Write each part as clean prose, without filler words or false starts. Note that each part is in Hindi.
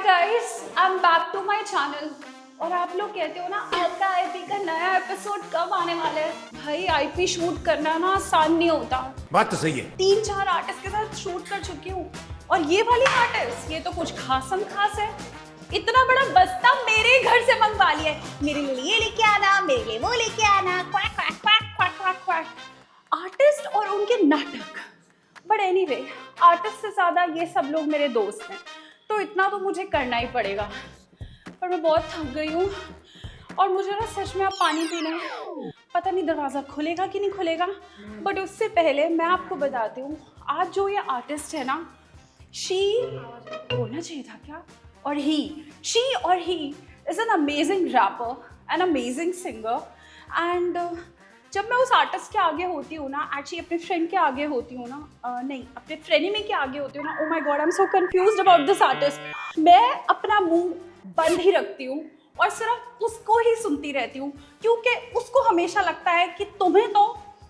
Guys, I am back to my channel. और आप लोग कहते हो ना आपका आईपी का नया एपिसोड कब आने वाला है। भाई आईपी शूट करना ना आसान नहीं होता। बात तो सही है। 3-4 आर्टिस्ट के साथ शूट कर चुकी हूँ और ये वाली आर्टिस्ट ये तो कुछ खासम खास है। इतना बड़ा बस्ता मेरे घर से मंगवा लिया है। मेरे लिए ये लेके आना, मेरे लिए वो लेके आना, quack quack quack quack quack quack. Artist और उनके नाटक। बट एनीवे, आर्टिस्ट से ज़्यादा ये सब लोग मेरे दोस्त हैं, तो इतना तो मुझे करना ही पड़ेगा। पर मैं बहुत थक गई हूँ और मुझे ना सच में अब पानी पीना है। पता नहीं दरवाज़ा खुलेगा कि नहीं खुलेगा, बट उससे पहले मैं आपको बताती हूँ आज जो ये आर्टिस्ट है ना, शी बोलना चाहिए था क्या, और शी और he is an amazing rapper, an amazing singer. And जब मैं उस आर्टिस्ट के आगे होती हूँ ना, एक्चुअली अपने फ्रेंड के आगे होती हूँ ना, नहीं अपने फ्रेंड में के आगे होती हूँ ना, oh my God I am so confused about this artist. मैं अपना मुंह बंद ही रखती हूँ और सिर्फ उसको ही सुनती रहती हूँ, क्योंकि उसको हमेशा लगता है कि तुम्हें तो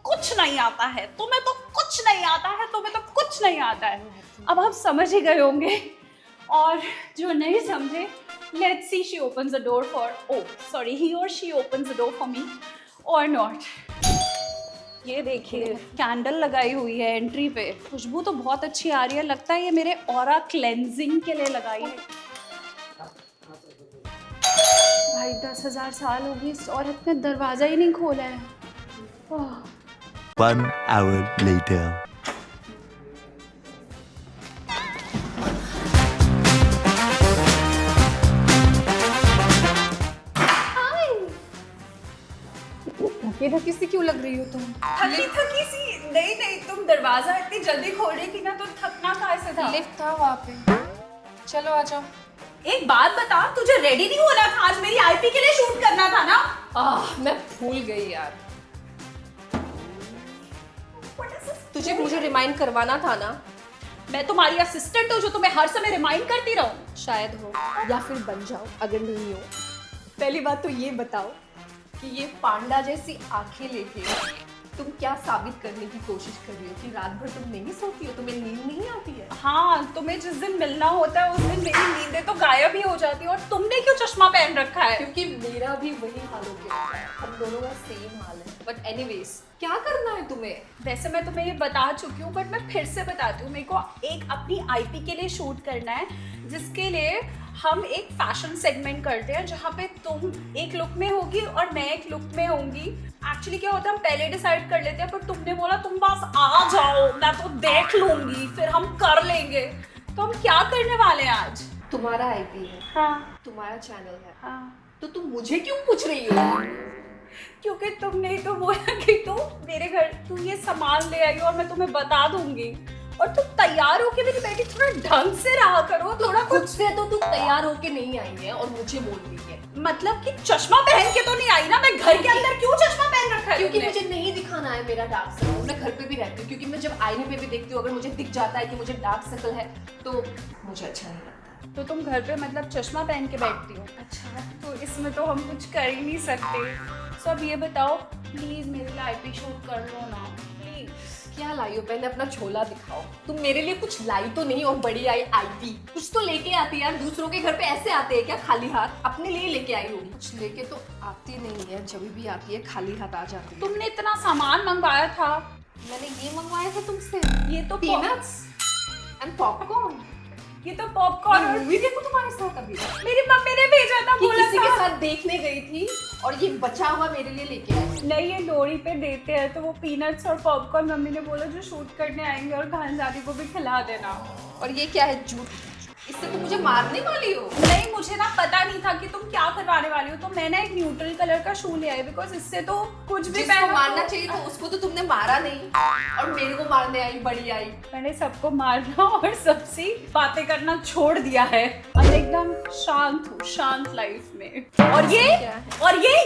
कुछ नहीं आता है, तुम्हें तो कुछ नहीं आता है, तुम्हें तो कुछ नहीं आता है। अब आप समझ ही गए होंगे, और जो नहीं समझे, let's see she opens the door for he और she opens the door for me और नॉट। ये देखिए कैंडल लगाई हुई है एंट्री पे, खुशबू तो बहुत अच्छी आ रही है, लगता है ये मेरे ऑरा क्लेंजिंग के लिए लगाई है। भाई 10,000 साल हो गई इस औरत ने दरवाजा ही नहीं खोला है। 1 hour later. थकी सी क्यों लग रही हो तुम? थकी सी नहीं, तुम दरवाजा इतनी जल्दी खोल रही थी ना, तो थकना कहाँ से था? लिफ्ट था वहाँ पे। चलो आ जाओ। एक बात बता, तुझे रेडी नहीं होना था? आज मेरी आईपी के लिए शूट करना था ना। मैं भूल गई यार। तुझे मुझे रिमाइंड करवाना था ना। मैं तुम्हारी असिस्टेंट हूँ जो तुम्हें हर समय रिमाइंड करती रहूं। शायद हो या फिर बन जाओ, अगर नहीं हो। पहली बात तो ये बताओ कि ये पांडा जैसी आंखें लेके तुम क्या साबित करने की कोशिश कर रही हो कि रात भर तुम नहीं सोती हो, तुम्हें नींद नहीं आती है? हाँ, तुम्हें जिस दिन मिलना होता है उस दिन मेरी नींदें तो गायब ही हो जाती है। और तुमने क्यों चश्मा पहन रखा है? क्योंकि मेरा भी वही हाल हो गया है, हम दोनों का सेम हाल है। बट एनीवेज, क्या करना है तुम्हें? वैसे मैं तुम्हें ये बता चुकी हूँ, बट मैं फिर से बताती हूँ। मेरे को एक अपनी आईपी के लिए शूट करना है, जिसके लिए हम एक फैशन सेगमेंट करते हैं जहाँ पे तुम एक लुक में होगी और मैं एक लुक में होंगी। एक्चुअली क्या होता है, हम पहले डिसाइड कर लेते हैं, पर तुमने बोला तुम बस आ जाओ, मैं तो देख लूंगी, फिर हम कर लेंगे। तो हम क्या करने वाले हैं आज? तुम्हारा आईपी है, हाँ तुम्हारा चैनल है, हाँ। तो तुम मुझे क्यों पूछ रही हो? क्योंकि तुमने तो बोला कि तुम मेरे घर तू ये सामान ले आई और मैं तुम्हें बता दूंगी, और तुम तैयार होके मेरी बेटी थोड़ा ढंग से रहा करो, थोड़ा खुद से तो तुम तैयार होके नहीं आई है और मुझे बोल रही है। मतलब कि चश्मा पहन के तो नहीं आई ना? मैं घर के अंदर क्यों चश्मा पहन रखा है? क्योंकि तुमने? मुझे नहीं दिखाना है मेरा डार्क सर्कल। मैं घर पे भी रहती हूँ, क्योंकि मैं जब आईने पे भी देखती हूँ, अगर मुझे दिख जाता है कि मुझे डार्क सर्कल है तो मुझे अच्छा नहीं लगता। तो तुम घर पे मतलब चश्मा पहन के बैठती हो? अच्छा, तो इसमें तो हम कुछ कर ही नहीं सकते। तो अब ये बताओ प्लीज मेरे लिए आईपी शूट कर लो ना प्लीज। क्या लाई हो? पहले अपना छोला दिखाओ। तुम मेरे लिए कुछ लाई तो नहीं, और बड़ी आई आईपी। कुछ तो लेके आती है यार, दूसरों के घर पे ऐसे आते हैं क्या खाली हाथ? अपने लिए लेके आई होगी। कुछ लेके तो आती नहीं है, जब भी आती है खाली हाथ आ जाती है। तुमने इतना सामान मंगवाया था। मैंने ये मंगवाया था तुमसे, ये तो पीनट्स एंड पॉपकॉर्न। ये तो पॉपकॉर्न। मूवी देखो तुम्हारे साथ अभी मेरी मम्मी ने भेजा था, कि बोला किसी था के साथ देखने गई थी और ये बचा हुआ मेरे लिए लेके आई। नहीं, ये लोहड़ी पे देते हैं, तो वो पीनट्स और पॉपकॉर्न मम्मी ने बोला जो शूट करने आएंगे और खानदादी को भी खिला देना। और ये क्या है? झूठ। इससे तुम मुझे मारने वाली हो? नहीं, मुझे ना पता नहीं था कि तुम क्या करवाने वाली हो, तो मैंने एक न्यूट्रल कलर का शू लिया है, बिकॉज इससे तो कुछ भी जिसको पहनो मारना तो- चाहिए तो उसको तो तुमने मारा नहीं, और मेरे को मारने आई, बड़ी आई। मैंने सबको मारना और सबसे बातें करना छोड़ दिया है। अब एकदम शांत हूँ, शांत लाइफ में। और ये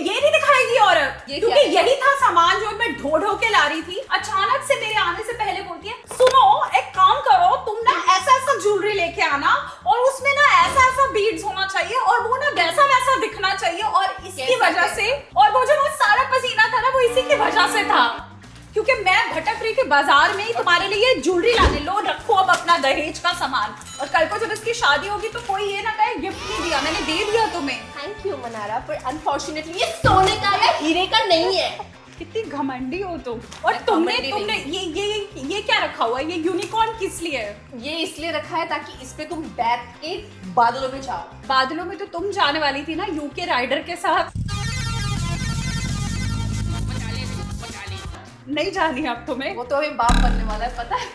नहीं दिखाएगी औरत, ये क्योंकि क्या है? यही था सामान जो मैं ढो ढो के ला रही थी। अचानक से मेरे आने से पहले बोलती है, सुनो एक काम करो, तुम ना ऐसा ऐसा ज्वेलरी लेके आना, और उसमें ना ऐसा ऐसा बीड्स होना चाहिए, और वो ना वैसा वैसा दिखना चाहिए, और इसकी वजह से, और वो जो वो सारा पसीना था ना, वो इसी की वजह से था, क्योंकि मैं भटक रही थी बाजार में ही तुम्हारे लिए ज्वेलरी लाने। लो रखो अब अपना दिया दहेज का सामान, और कल को जब इसकी शादी होगी तो कोई ये ना कहे गिफ्ट नहीं दिया, मैंने दे दिया तुम्हें। थैंक यू मनारा, पर अनफॉर्चुनेटली ये सोने का या हीरे का नहीं है। कितनी घमंडी हो तुम। और मैं तुमने घमंडी तुमने ये क्या रखा हुआ है? ये यूनिकॉर्न किस लिए है? ये इसलिए रखा है ताकि इस पे तुम बैठ के बादलों में जाओ। बादलों में तो तुम जाने वाली थी ना यूके राइडर के साथ। नहीं जानी अब तुम्हें। वो तो अभी बाप बनने वाला है, पता है।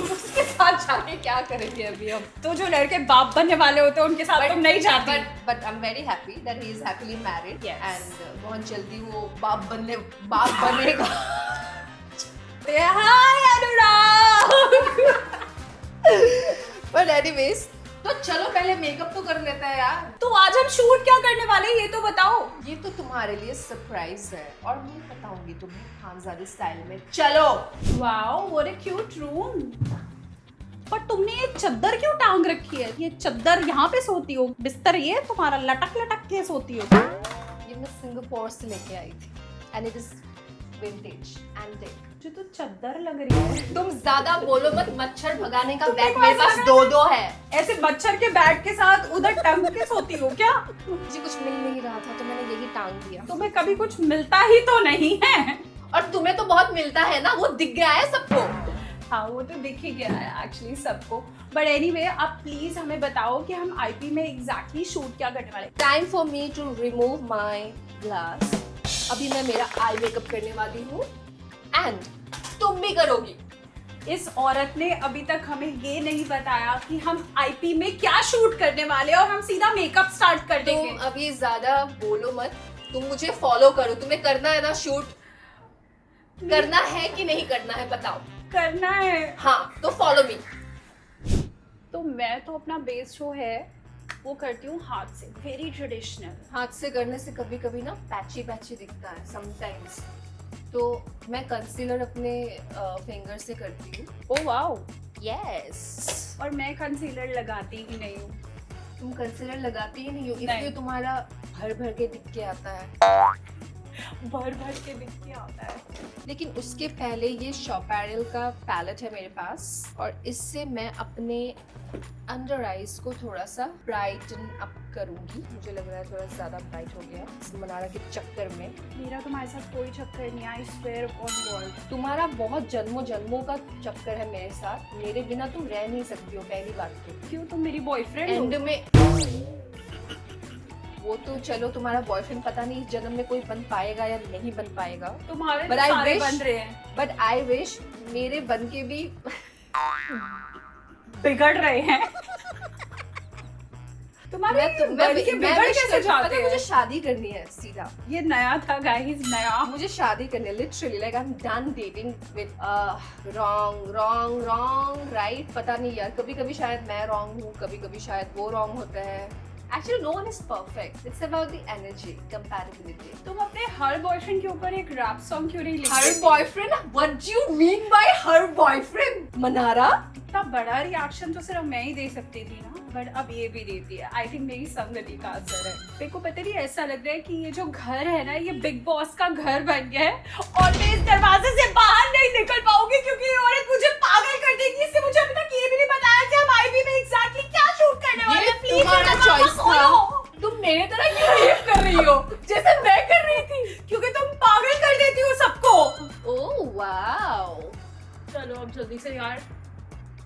उसके साथ जाके क्या करेंगे अभी हम। तो जो लड़के बाप बनने वाले होते हैं उनके साथ तुम नहीं जाती। But I am very happy that he is happily married Yes. And बहुत जल्दी वो बाप बनेगा। हाय अनुराग। बट एनीवेज, तो चलो पहले मेकअप तो कर लेते हैं यार। तो आज हम शूट क्या करने वाले हैं ये तो बताओ। ये तो तुम्हारे लिए सरप्राइज है और मैं बताऊंगी तुम्हें खानजादी स्टाइल में। चलो। Wow what a cute room. पर तुमने ये चद्दर क्यों टांग रखी है? ये चद्दर यहाँ पे सोती हो, बिस्तर ये तुम्हारा लटक लटक के सोती हो। ये मैं सिंगापुर से लेके आई थी and it is vintage antique. मुझे तो चद्दर लग रही है। तुम ज्यादा बोलो मत, मच्छर भगाने का तुमने बैट कौन मेरे सा पास लगा? दो है। ऐसे मच्छर के बैट के साथ उधर टंग के सोती हो क्या? मुझे कुछ मिल नहीं रहा था तो मैंने यही टांग दिया। तुम्हें कभी कुछ मिलता ही तो नहीं है। और तुम्हें तो बहुत मिलता है ना, वो दिख गया है सबको। हाँ वो तो दिख ही गया है एक्चुअली सबको। बट एनीवे आप प्लीज हमें बताओ कि हम आईपी में एग्जैक्टली शूट क्या करने वाले हैं। Time for me to remove my glass. अभी मैं मेरा आई मेकअप करने वाली हूँ एंड तुम भी करोगी। इस औरत ने अभी तक हमें ये नहीं बताया कि हम आईपी में क्या शूट करने वाले हैं और हम सीधा मेकअप स्टार्ट कर देंगे। तुम अभी ज्यादा बोलो मत, तुम मुझे फॉलो करो। तुम्हें करना है ना शूट, करना है कि नहीं करना है बताओ। करना है। हाँ तो फॉलो मी। तो मैं तो अपना बेस शो है वो करती हूँ हाथ से, वेरी ट्रेडिशनल। हाथ से करने से कभी कभी ना पैची पैची दिखता है समटाइम्स, तो मैं कंसीलर अपने फिंगर से करती हूँ। Oh wow. यस। और मैं कंसीलर लगाती ही नहीं हूँ। तुम कंसीलर लगाती ही नहीं हो, नहीं। इसलिए तुम्हारा भर भर के दिख के आता है। भर भर के दिख के आता है। लेकिन उसके पहले ये शॉपैरल का पैलेट है मेरे पास और इससे मैं अपने अंडर आईज को थोड़ा सा ब्राइटन अप करूंगी। मुझे लग रहा है थोड़ा ज्यादा ब्राइट हो गया इस मनारा के चक्कर में। मेरा तुम्हारे साथ कोई चक्कर नहीं, आई स्वेयर अपॉन गॉड। तुम्हारा बहुत जन्मों जन्मों का चक्कर है मेरे साथ, मेरे बिना तुम रह नहीं सकती हो पहली बात तो। क्यों तुम मेरी बॉयफ्रेंड एंड हो? में वो तो चलो तुम्हारा बॉयफ्रेंड पता नहीं इस जन्म में कोई बन पाएगा या नहीं बन पाएगा, तुम्हारे But तो I सारे wish- बन रहे हैं, बट आई विश मेरे बन के भी बिगड़ रहे हैं। तुम्हारे बन के बिगड़ कैसे जाते हैं? मुझे शादी करनी है सीधा। ये नया था गाइस, नया। मुझे शादी करनी है literally, like I am done dating with wrong right. पता नहीं यार, कभी कभी शायद मैं रॉन्ग हूँ, कभी कभी शायद वो रॉन्ग होता है। Actually, no one is perfect. It's about the energy, compatibility. तुम अपने हर बॉयफ्रेंड के ऊपर एक रैप सॉन्ग क्यों नहीं लिखते? Her boyfriend? What do you mean by her boyfriend? Mannara? इतना बड़ा रिएक्शन तो सिर्फ मैं ही दे सकती थी ना, बट अब ये भी देती है। आई थिंक मेरी संगति का असर है। मेरे को पता नहीं ऐसा लग रहा है कि ये जो घर है ना, ये बिग बॉस का घर बन गया है और मैं इस दरवाजे से बाहर नहीं निकल पाऊंगी क्योंकि ये औरत मुझे पागल कर देगी। इससे मुझे अभी तक ये भी नहीं बताया कि हम आईबी में एग्जैक्टली क्या शूट करने वाले ये हैं। प्लीज तुम्हारा choice था। तुम मेरे तरह क्यों बिहेव कर रही हो जैसे मैं कर रही थी? क्योंकि तुम पागल कर देती हो सबको। Oh wow. चलो अब जल्दी से यार,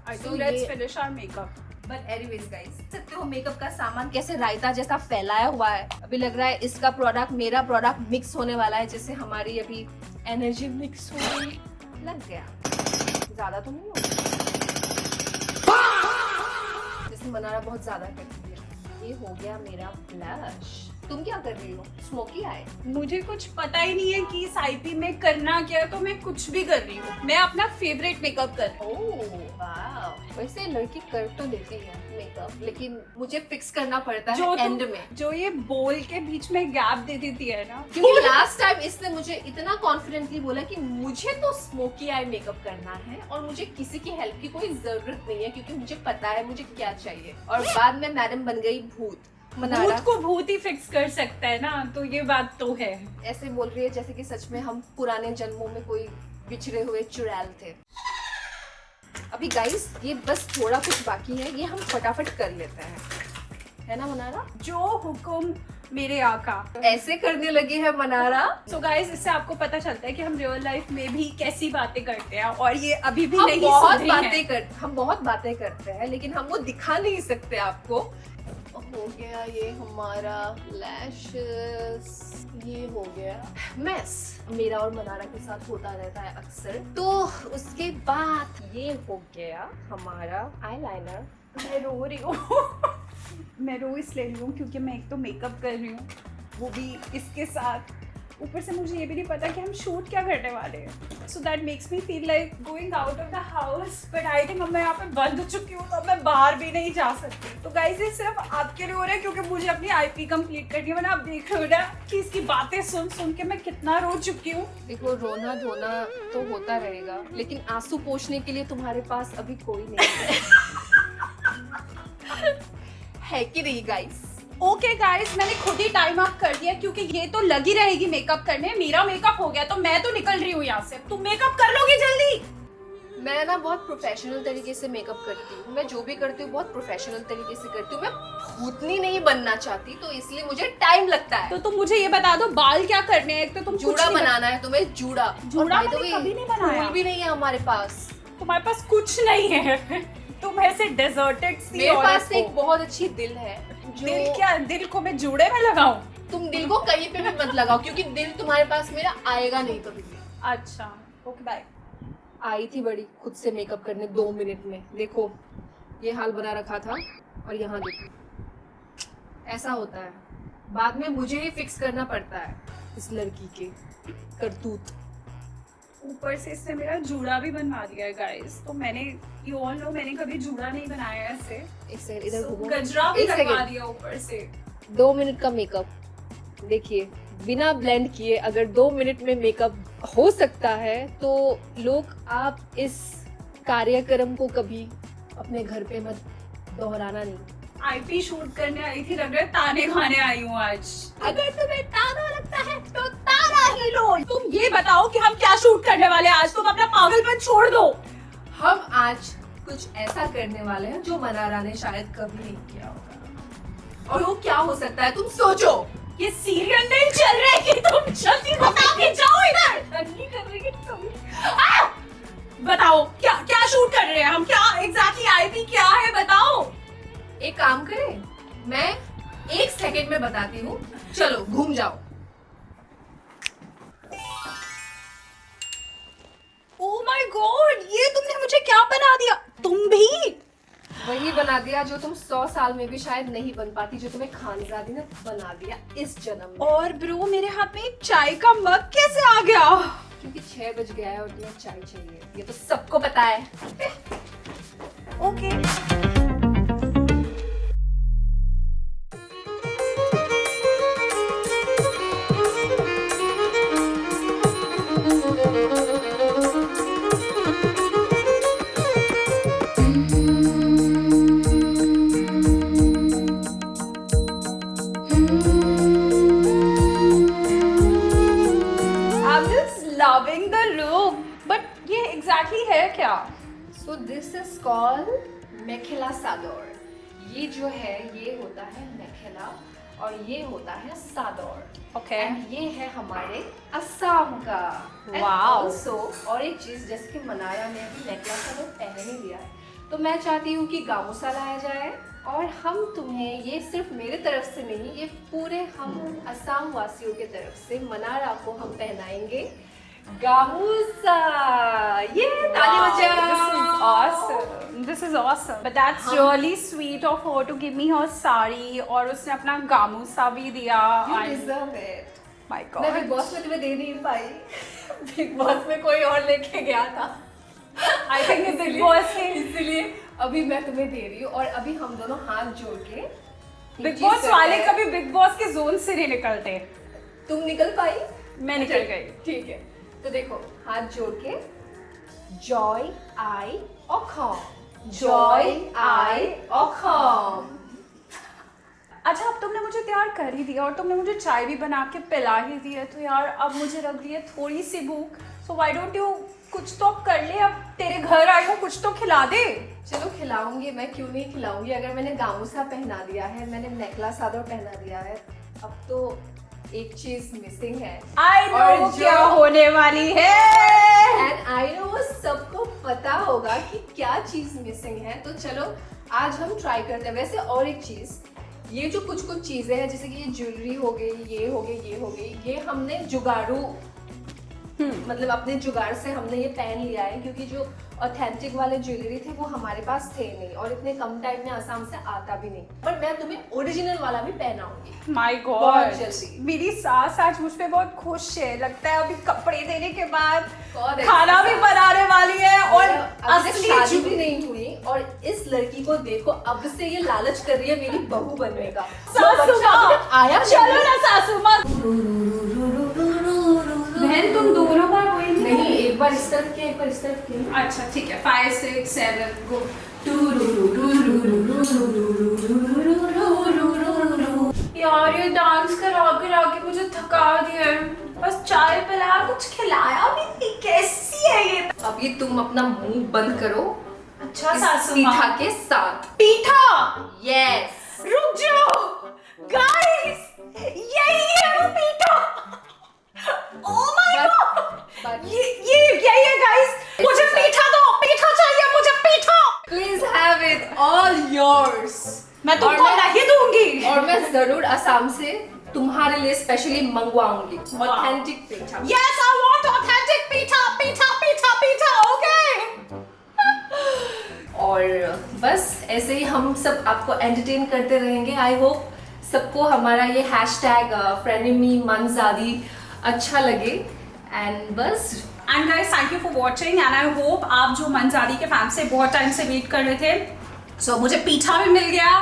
आई So थिंक लेट्स ये- finish our makeup. But anyways guys, सकते हो मेकअप का सामान कैसे रायता जैसा फैलाया हुआ है। अभी लग रहा है इसका प्रोडक्ट मेरा प्रोडक्ट मिक्स होने वाला है, जैसे हमारी अभी एनर्जी मिक्स हो गई। लग गया, ज्यादा तो नहीं हो, जैसे मनारा बहुत ज्यादा करती है। ये हो गया मेरा ब्लश। तुम क्या कर रही हो? स्मोकी आई? मुझे कुछ पता ही नहीं है कि इस आईपी में करना क्या है, तो मैं कुछ भी कर रही हूँ। मैं अपना फेवरेट मेकअप कर रही हूँ। ओह वाव। वैसे लड़की कर तो लेती है मेकअप, लेकिन मुझे फिक्स करना पड़ता है एंड में। जो ये बोल के बीच में गैप दे देती है ना, क्योंकि लास्ट टाइम इसने मुझे इतना कॉन्फिडेंटली बोला कि मुझे तो स्मोकी आई मेकअप करना है और मुझे किसी की हेल्प की कोई जरूरत नहीं है क्योंकि मुझे पता है मुझे क्या चाहिए। और बाद में मैडम बन गई भूत। मनारा भूत को भूत ही फिक्स कर सकता है ना, तो ये बात तो है। ऐसे बोल रही है जैसे कि सच में हम पुराने जन्मों में कोई बिछड़े हुए चुड़ैल थे। अभी गाइस ये बस थोड़ा कुछ बाकी है, ये हम फटाफट कर लेते हैं, है ना मनारा? जो हुक्म मेरे आका। ऐसे करने लगे हैं मनारा। सो गाइस, इससे आपको पता चलता है कि हम रियल लाइफ में भी कैसी बातें करते हैं और ये अभी भी हम नहीं बहुत सुधरी हैं। हम बहुत बातें करते हैं लेकिन हम वो दिखा नहीं सकते आपको। हो गया ये हमारा लैशेस, ये हो गया मेस, मेरा और मनारा के साथ होता रहता है अक्सर। तो उसके बाद ये हो गया हमारा आईलाइनर। मैं रो रही हूँ मैं रो इसलिए रही हूँ क्योंकि मैं एक तो मेकअप कर रही हूँ, वो भी इसके साथ। ऊपर से मुझे ये भी नहीं पता कि हम शूट क्या करने वाले हैं। So that makes me feel like going out of the house, but I think अब मैं यहाँ पे बंद हो चुकी हूँ तो अब मैं बाहर भी नहीं जा सकती। तो गाइस, ये सिर्फ आपके लिए हो रहा है क्योंकि मुझे अपनी आईपी कंप्लीट करनी है। मैंने आप देख रहे हो ना कि इसकी बातें सुन सुन के मैं कितना रो चुकी हूँ। देखो, रोना धोना तो होता रहेगा लेकिन आंसू पोंछने के लिए तुम्हारे पास अभी कोई नहीं है कि नहीं गाइस? ओके गाइस, मैंने खुद ही टाइम अप कर दिया क्योंकि ये तो लगी रहेगी मेकअप करने। मेरा मेकअप हो गया तो मैं तो निकल रही हूँ यहाँ से। तुम मेकअप कर लोगी जल्दी? मैं ना बहुत प्रोफेशनल तरीके से मेकअप करती हूँ। मैं जो भी करती हूँ बहुत प्रोफेशनल तरीके से करती हूँ। मैं भूतनी नहीं बनना चाहती तो इसलिए मुझे टाइम लगता है। तो तुम मुझे ये बता दो, बाल क्या करने हैं? एक तो तुम जूड़ा बनाना है तुम्हें, जूड़ा। जूड़ा और by the मैंने way, कभी नहीं बनाया। फूल भी नहीं है हमारे पास। तुम्हारे पास कुछ नहीं है तुम ऐसे डेजर्टेड सी मेरे औरत पास हो। एक बहुत अच्छी दिल है जो दिल क्या? दिल को मैं जूड़े में लगाऊं? तुम दिल को कहीं पे भी मत लगाओ क्योंकि दिल तुम्हारे पास मेरा आएगा नहीं कभी भी। अच्छा, ओके बाय। आई थी बड़ी खुद से मेकअप करने 2 मिनट में। देखो ये हाल बना रखा था और यहाँ देखो ऐसा होता है। बाद में मुझे ही फिक्स करना पड़ता है इस लड़की के करतूत। ऊपर से इसने मेरा जूड़ा भी बनवा दिया है गाइस। तो मैंने, यू ऑल नो, मैंने कभी जूड़ा नहीं बनाया है ऐसे। एक सेकंड इधर घूमो। गजरा भी एक लगवा सेकंड। दिया ऊपर से। 2 मिनट का मेकअप देखिए, बिना ब्लेंड किए अगर 2 मिनट में मेकअप हो सकता है तो लोग, आप इस कार्यक्रम को कभी अपने घर पे मत दोहराना नहीं। आईपी शूट करने आई थी, लग रहा है ताने खाने आई हूँ आज। अगर तुम्हें ताना लगता है तो ताना ही लो। तुम ये बताओ कि हम क्या शूट करने वाले हैं आज? तुम अपना पागलपन छोड़ दो। हम आज कुछ ऐसा करने वाले हैं जो मनारा ने शायद कभी नहीं किया होगा। और वो क्या हो सकता है तुम सोचो। ये सीरियल नहीं चल रहा है कि तुम जल्दी बता के जाओ इधर। नहीं कर रही तुम। बताओ क्या क्या शूट कर रहे हैं हम? क्या एग्जैक्टली आईपी क्या है बताओ। एक काम करें, मैं 1 सेकंड में बताती हूँ, चलो घूम जाओ। ओह माय गॉड, ये तुमने मुझे क्या बना दिया? तुम भी वही बना दिया जो तुम 100 साल में भी शायद नहीं बन पाती, जो तुम्हें खानजादी ने बना दिया इस जन्म में। और ब्रो, मेरे हाथ में एक चाय का मग कैसे आ गया? क्योंकि 6 बज गया है और तुम्हें चाय चाहिए, ये तो सबको पता है। Okay. I'm just loving the look, but ये exactly है क्या? So this is called mekhela सादोर। ये जो है ये होता है मेखेला और ये होता है सादोर। Okay. And ये है हमारे असम का। And Wow. also, और एक चीज, जैसे कि मनाया ने अभी मेखेला सादोर पहन ही लिया है तो मैं चाहती हूँ कि गामूसा लाया जाए और हम तुम्हें, ये सिर्फ मेरे तरफ से नहीं, ये पूरे हम असम वासियों के तरफ से मनारा को हम पहनाएंगे गामूसा। ये ताली बजाओ। This is awesome. But that's really sweet of her to give me her sari और उसने अपना गामूसा भी दिया. You I- deserve it. My मैं God. बिग बॉस में तुम्हें दे नहीं पाई। बिग बॉस में कोई और लेके गया था। I think it's Big Boss के इसलिए अभी मैं तुम्हें दे रही हूँ और अभी हम दोनों हाथ जोड़ के बिग बॉस वाले कभी बिग बॉस के जोन से नहीं निकलते. तुम निकल पाई? मैं निकल गई. ठीक है, तो देखो हाथ जोड़ के जॉय आई ऑखम, जॉय आई ऑखम। अच्छा, अब तुमने मुझे तैयार कर ही दिया और तुमने मुझे चाय भी बना के पिला ही दी है, तो यार अब मुझे लग रही है थोड़ी सी भूख. So why don't you कुछ तो कर ले, अब तेरे घर आई हूँ, कुछ तो खिला दे। चलो खिलाऊंगी, मैं क्यों नहीं खिलाऊंगी। अगर मैंने गामूसा पहना दिया है, मैंने नेकला सादर पहना दिया है, अब तो एक चीज मिसिंग है। आई नो क्या होने वाली है। एंड आई नो सबको पता होगा कि क्या चीज मिसिंग है। तो चलो आज हम ट्राई करते हैं। वैसे और एक चीज, ये जो कुछ कुछ चीजें हैं, जैसे कि ये ज्वेलरी हो गई, ये हो गई, ये हो गई, ये हमने जुगाड़ू मतलब अपने जुगाड़ से हमने ये पहन लिया है, क्योंकि जो ऑथेंटिक वाले ज्वेलरी थे वो हमारे पास थे नहीं और इतने कम टाइम में आसाम से आता भी नहीं। पर मैं तुम्हें ओरिजिनल वाला भी पहनाऊंगी। माय बहुत गॉड, जल्दी। मेरी सास आज मुझ पे बहुत खुश है। लगता है अभी कपड़े देने के बाद बहुत खाना भी बनाने वाली है। और अभी तक असली शादी भी नहीं हुई और इस लड़की को देखो, अब से ये लालच कर रही है मेरी बहू बनने का। सासू माँ, आया चलो ना सासू माँ। बहन तुम दोनों बार वही नहीं, एक बार इस तरफ के, एक बार इस तरफ के। अच्छा ठीक है, 5 6 7 गो। यार ये डांस करा के मुझे थका दिया है। बस चाय पिलाया, कुछ खिलाया भी नहीं। कैसी है ये? अब ये तुम अपना मुंह बंद करो। अच्छा इस सासू पीठा माँ, के साथ। पीठा। यस, रुक जाओ गाइस, यही है वो पीठा। ओह माय गॉड, ये यही है गाइस। मुझे पीठा दो, पीठा चाहिए मुझे, पीठा। Please have it, all yours. मैं तुमको नहीं दूंगी। और मैं जरूर असम से तुम्हारे लिए स्पेशली मंगवाऊंगी ऑथेंटिक पीठा। Yes, I want authentic pita, pita, pita, pita, okay? और बस ऐसे ही हम सब आपको एंटरटेन करते रहेंगे। आई होप सबको हमारा ये हैशटैग फ्रेंडमी मंजादी अच्छा लगे। एंड बस And guys, thank you for watching and I hope आप जो मंजारी के फैन से बहुत टाइम से वेट कर रहे थे, so मुझे पीठा भी मिल गया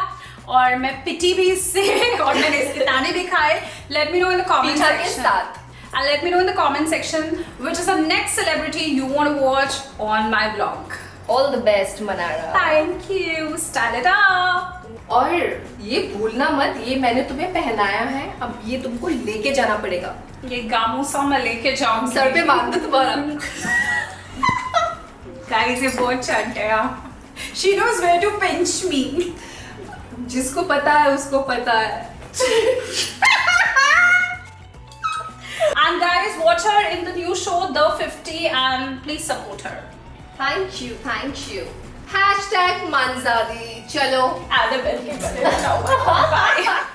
और मैं पिटी भी इससे और मैंने इसके दाने भी खाए। Let me know in the comment पीठा के section. साथ। And let me know in the comment section which is the next celebrity you want to watch on my vlog. All the best Mannara. Thank you. Style it up. और ये भूलना मत, ये मैंने तुम्हें पहनाया है, अब ये तुमको लेके जाना पड़ेगा। ये गामूसा मैं लेके जाऊंगी। सर पे बांध दो तुम्हारा। Guys, ये बहुत चंट है यार। She knows where to pinch me. जिसको पता है उसको पता है। And guys, watch her in the new show The 50 and please support her. Thank you, thank you. Hashtag मंजादी। चलो Add a bell के गले में जाओ। Bye.